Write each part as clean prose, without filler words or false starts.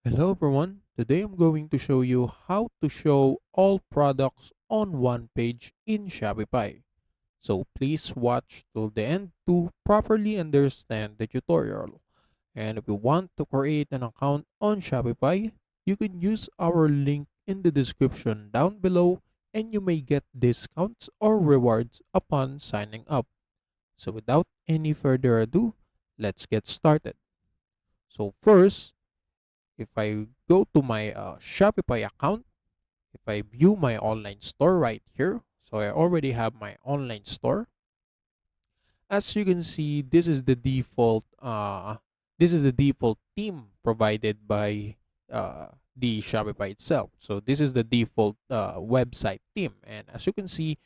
Hello everyone. Today I'm going to show you how to show all products on one page in Shopify. So please watch till the end to properly understand the tutorial. And if you want to create an account on Shopify, you can use our link in the description down below and you may get discounts or rewards upon signing up. So without any further ado, let's get started. So first, if I go to my Shopify account, if I view my online store right here, so I already have my online store. As you can see, this is the default theme provided by the Shopify itself. So this is the default website theme, and as you can see,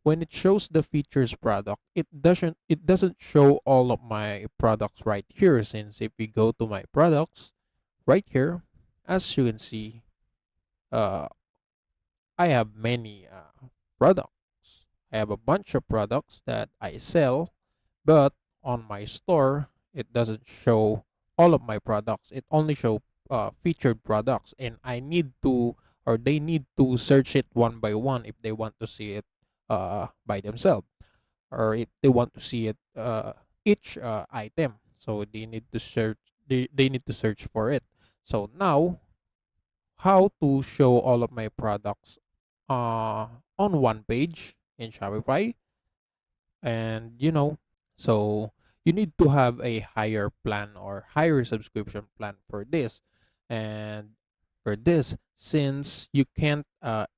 when it shows the features product, it doesn't show all of my products right here. Since if we go to my products right here, as you can see, uh, I have many products. I have a bunch of products that I sell, but on my store, it doesn't show all of my products. It only show featured products, and I need to, or they need to search it one by one if they want to see it by themselves, or if they want to see it each item. So they need to search. They need to search for it. So now, how to show all of my products on one page in Shopify. And so you need to have a higher plan or higher subscription plan for this. And for this, since you can't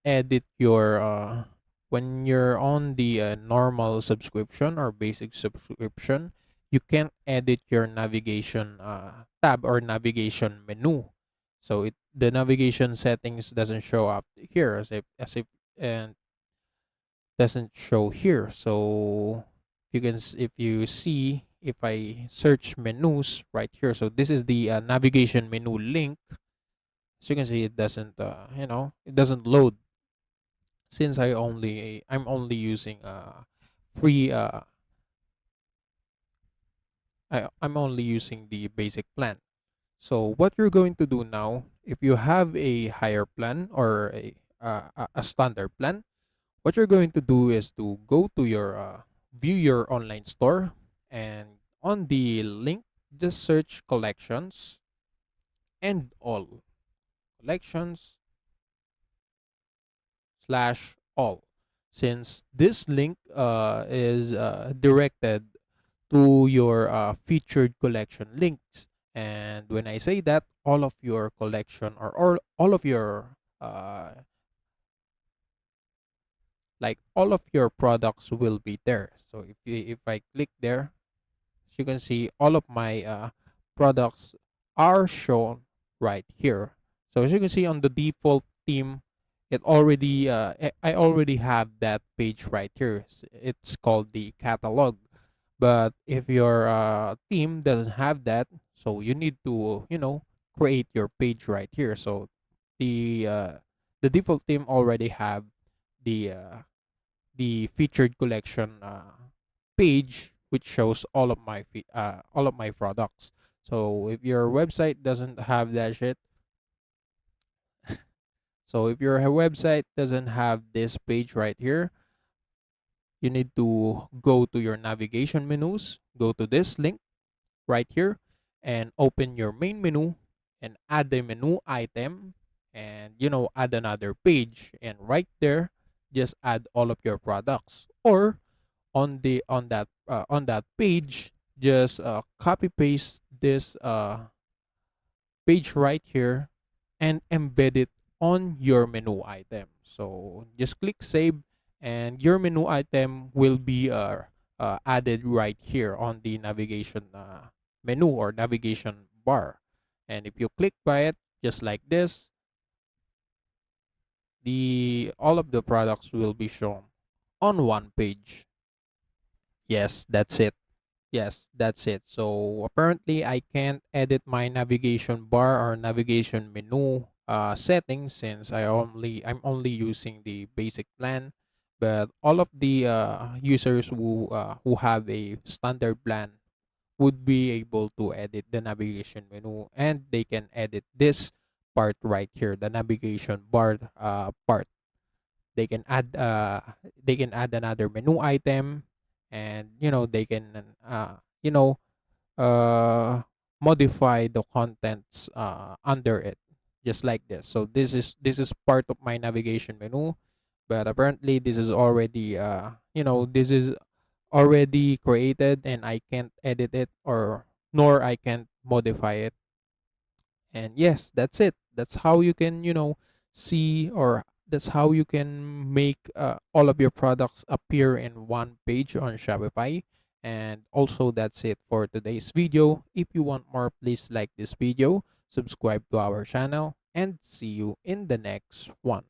edit your when you're on the normal subscription or basic subscription, you can't edit your navigation tab or navigation menu. So it the navigation settings doesn't show up here as if and doesn't show here. So if you see, if I search menus right here, so this is the navigation menu link. So you can see it doesn't it doesn't load, since I'm only using free I'm only using the basic plan. So what you're going to do now, if you have a higher plan or a standard plan, what you're going to do is to go to your view your online store, and on the link, just search collections and all collections slash all, since this link is directed to your featured collection links. And when I say that, all of your collection, or all of your all of your products will be there. So if I click there, as you can see, all of my products are shown right here. So as you can see on the default theme, I already have that page right here. It's called the catalog. But if your theme doesn't have that, so you need to create your page right here. So the uh, the default theme already have the the featured collection page, which shows all of my products. So if your website doesn't have that shit, so if your website doesn't have this page right here, you need to go to your navigation menus, go to this link right here, and open your main menu and add the menu item, and add another page, and right there just add all of your products. Or on that page, just copy paste this page right here and embed it on your menu item. So just click save, and your menu item will be added right here on the navigation menu or navigation bar. And if you click by it just like this, the all of the products will be shown on one page. Yes, that's it. Yes, that's it. So apparently I can't edit my navigation bar or navigation menu settings, since I'm only using the basic plan. But all of the users who have a standard plan would be able to edit the navigation menu, and they can edit this part right here, the navigation bar part. They can add another menu item, and they can you know uh modify the contents under it, just like this. So this is part of my navigation menu, but apparently this is already this is already created, and I can't edit it, or nor I can't modify it. And yes, that's it. That's how you can, see, or that's how you can make all of your products appear in one page on Shopify. And also, that's it for today's video. If you want more, please like this video, subscribe to our channel, and see you in the next one.